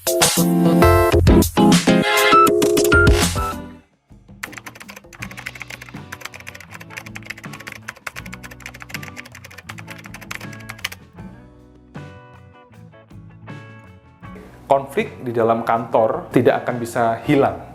Konflik di dalam kantor tidak akan bisa hilang.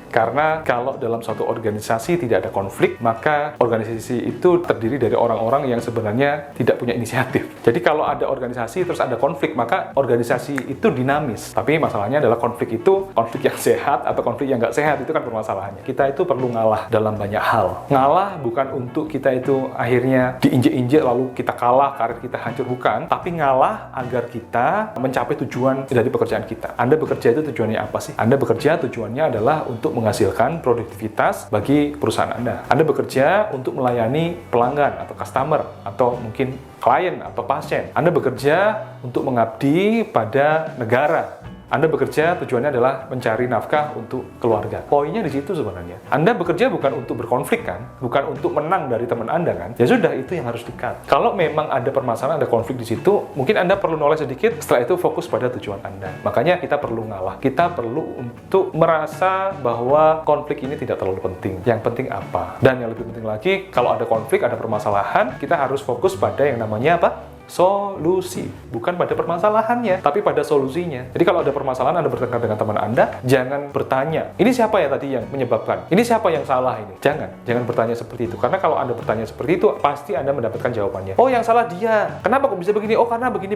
Karena kalau dalam suatu organisasi tidak ada konflik, maka organisasi itu terdiri dari orang-orang yang sebenarnya tidak punya inisiatif. Jadi kalau ada organisasi terus ada konflik, maka organisasi itu dinamis. Tapi masalahnya adalah konflik itu konflik yang sehat atau konflik yang nggak sehat, itu kan permasalahannya. Kita itu perlu ngalah dalam banyak hal. Ngalah bukan untuk kita itu akhirnya diinjek-injek lalu kita kalah, karir kita hancur, bukan. Tapi ngalah agar kita mencapai tujuan dari pekerjaan kita. Anda bekerja itu tujuannya apa sih? Anda bekerja tujuannya adalah untuk menghasilkan produktivitas bagi perusahaan Anda. Anda bekerja untuk melayani pelanggan atau customer atau mungkin klien atau pasien. Anda bekerja untuk mengabdi pada negara. Anda bekerja tujuannya adalah mencari nafkah untuk keluarga. Poinnya di situ sebenarnya. Anda bekerja bukan untuk berkonflik kan? Bukan untuk menang dari teman Anda kan? Ya sudah, itu yang harus di-cut. Kalau memang ada permasalahan, ada konflik di situ, mungkin Anda perlu knowledge sedikit, setelah itu fokus pada tujuan Anda. Makanya kita perlu ngalah. Kita perlu untuk merasa bahwa konflik ini tidak terlalu penting. Yang penting apa? Dan yang lebih penting lagi, kalau ada konflik, ada permasalahan, kita harus fokus pada yang namanya apa? Solusi, bukan pada permasalahannya, tapi pada solusinya. Jadi kalau ada permasalahan, Anda bertengkar dengan teman Anda, jangan bertanya, ini siapa ya tadi yang menyebabkan? Ini siapa yang salah ini? Jangan bertanya seperti itu. Karena kalau Anda bertanya seperti itu, pasti Anda mendapatkan jawabannya. Oh, yang salah dia. Kenapa kok bisa begini? Oh, karena begini.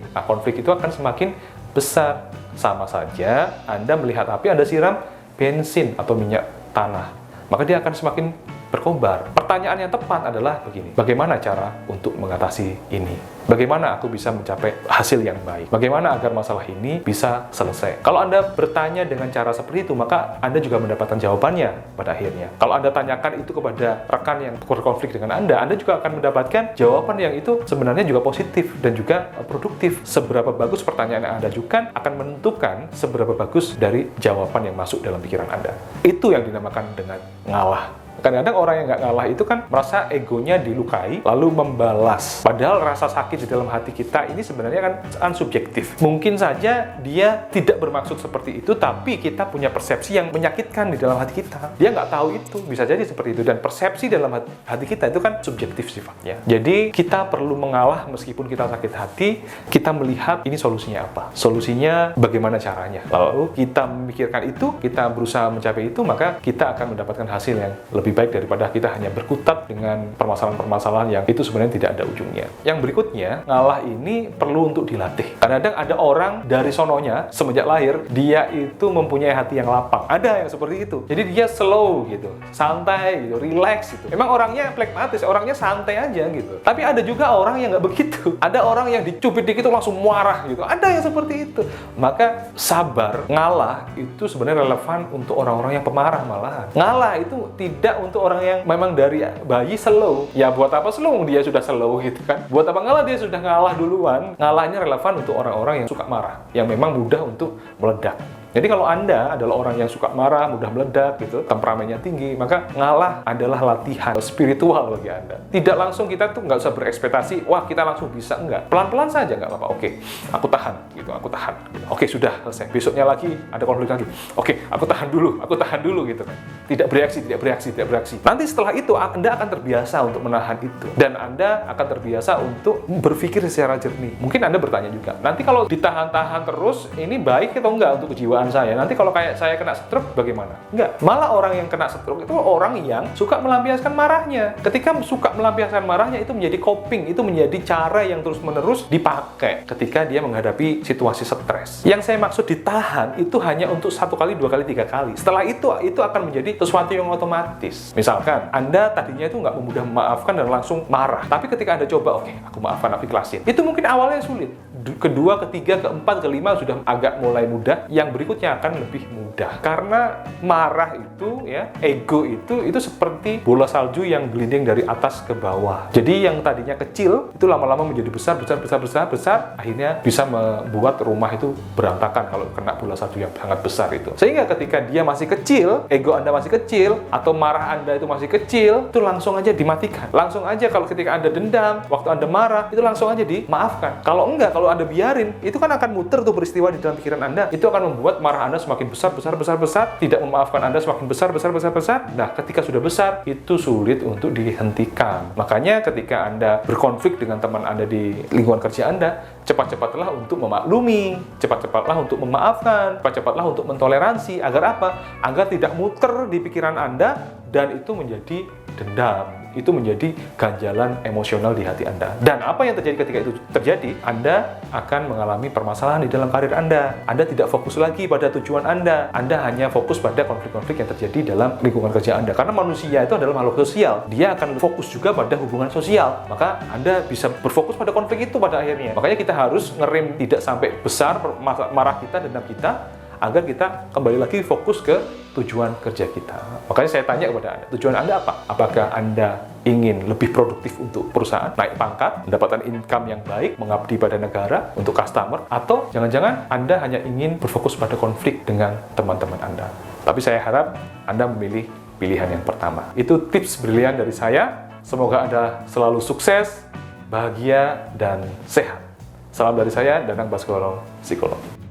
Nah, konflik itu akan semakin besar. Sama saja, Anda melihat api, Anda siram bensin atau minyak tanah. Maka dia akan semakin berkobar. Pertanyaan yang tepat adalah begini, bagaimana cara untuk mengatasi ini? Bagaimana aku bisa mencapai hasil yang baik? Bagaimana agar masalah ini bisa selesai? Kalau Anda bertanya dengan cara seperti itu, maka Anda juga mendapatkan jawabannya pada akhirnya. Kalau Anda tanyakan itu kepada rekan yang berkonflik dengan Anda juga akan mendapatkan jawaban yang itu sebenarnya juga positif dan juga produktif. Seberapa bagus pertanyaan yang Anda ajukan akan menentukan seberapa bagus dari jawaban yang masuk dalam pikiran Anda. Itu yang dinamakan dengan ngalah. Kadang-kadang orang yang nggak ngalah itu kan merasa egonya dilukai, lalu membalas. Padahal rasa sakit di dalam hati kita ini sebenarnya kan subjektif. Mungkin saja dia tidak bermaksud seperti itu, tapi kita punya persepsi yang menyakitkan di dalam hati kita. Dia nggak tahu itu, bisa jadi seperti itu. Dan persepsi dalam hati kita itu kan subjektif sifatnya. Jadi kita perlu mengalah meskipun kita sakit hati, kita melihat ini solusinya apa. Solusinya bagaimana caranya. Lalu kita memikirkan itu, kita berusaha mencapai itu, maka kita akan mendapatkan hasil yang lebih baik daripada kita hanya berkutat dengan permasalahan-permasalahan yang itu sebenarnya tidak ada ujungnya. Yang berikutnya, ngalah ini perlu untuk dilatih. Kadang-kadang ada orang dari sononya, semenjak lahir, dia itu mempunyai hati yang lapang. Ada yang seperti itu. Jadi dia slow gitu, santai gitu, relax gitu. Memang orangnya pragmatis, orangnya santai aja gitu. Tapi ada juga orang yang nggak begitu. Ada orang yang dicubit dikit langsung marah gitu. Ada yang seperti itu. Maka sabar, ngalah itu sebenarnya relevan untuk orang-orang yang pemarah malahan. Ngalah itu tidak untuk orang yang memang dari bayi slow. Ya buat apa slow? Dia sudah slow gitu kan. Buat apa ngalah? Dia sudah ngalah duluan. Ngalahnya relevan untuk orang-orang yang suka marah, yang memang mudah untuk meledak. Jadi kalau Anda adalah orang yang suka marah, mudah meledak gitu, temperamennya tinggi, maka ngalah adalah latihan spiritual bagi Anda. Tidak langsung kita tuh nggak usah berekspektasi, wah kita langsung bisa, enggak. Pelan-pelan saja nggak apa-apa. Oke, aku tahan gitu, aku tahan. Gitu. Oke, sudah selesai. Besoknya lagi ada konflik lagi. Oke, aku tahan dulu gitu kan. Tidak bereaksi. Nanti setelah itu Anda akan terbiasa untuk menahan itu. Dan Anda akan terbiasa untuk berpikir secara jernih. Mungkin Anda bertanya juga, nanti kalau ditahan-tahan terus, ini baik atau enggak untuk kejiwaan saya? Nanti kalau kayak saya kena stroke bagaimana? Enggak. Malah orang yang kena stroke itu orang yang suka melampiaskan marahnya. Ketika suka melampiaskan marahnya itu menjadi coping, itu menjadi cara yang terus-menerus dipakai ketika dia menghadapi situasi stres. Yang saya maksud ditahan itu hanya untuk 1 kali, 2 kali, 3 kali. Setelah itu akan menjadi sesuatu yang otomatis. Misalkan Anda tadinya itu nggak mudah memaafkan dan langsung marah. Tapi ketika Anda coba, oke, aku maafkan, aku ikhlasin. Itu mungkin awalnya sulit. Kedua, ketiga, keempat, kelima sudah agak mulai mudah. Yang berikutnya akan lebih mudah. Karena marah itu, ya, ego itu seperti bola salju yang gliding dari atas ke bawah. Jadi yang tadinya kecil, itu lama-lama menjadi besar. Akhirnya bisa membuat rumah itu berantakan kalau kena bola salju yang sangat besar itu. Sehingga ketika dia masih kecil, ego Anda masih kecil, atau marah Anda itu masih kecil, itu langsung aja dimatikan. Langsung aja kalau ketika Anda dendam, waktu Anda marah, itu langsung aja dimaafkan. Kalau enggak, kalau kalau Anda biarin, itu kan akan muter tuh peristiwa di dalam pikiran Anda. Itu akan membuat marah Anda semakin besar, tidak memaafkan Anda semakin besar. Nah, ketika sudah besar, itu sulit untuk dihentikan. Makanya ketika Anda berkonflik dengan teman Anda di lingkungan kerja Anda, cepat-cepatlah untuk memaklumi, cepat-cepatlah untuk memaafkan, cepat-cepatlah untuk mentoleransi. Agar apa? Agar tidak muter di pikiran Anda dan itu menjadi dendam. Itu menjadi ganjalan emosional di hati Anda. Dan apa yang terjadi ketika itu terjadi? Anda akan mengalami permasalahan di dalam karir Anda. Anda tidak fokus lagi pada tujuan Anda. Anda hanya fokus pada konflik-konflik yang terjadi dalam lingkungan kerja Anda. Karena manusia itu adalah makhluk sosial. Dia akan fokus juga pada hubungan sosial. Maka Anda bisa berfokus pada konflik itu pada akhirnya. Makanya kita harus ngerem tidak sampai besar marah kita, dendam kita, agar kita kembali lagi fokus ke tujuan kerja kita. Makanya saya tanya kepada Anda, tujuan Anda apa? Apakah Anda ingin lebih produktif untuk perusahaan, naik pangkat, mendapatkan income yang baik, mengabdi pada negara, untuk customer, atau jangan-jangan Anda hanya ingin berfokus pada konflik dengan teman-teman Anda? Tapi saya harap Anda memilih pilihan yang pertama. Itu tips brilian dari saya. Semoga Anda selalu sukses, bahagia, dan sehat. Salam dari saya, Danang Baskoro, psikolog.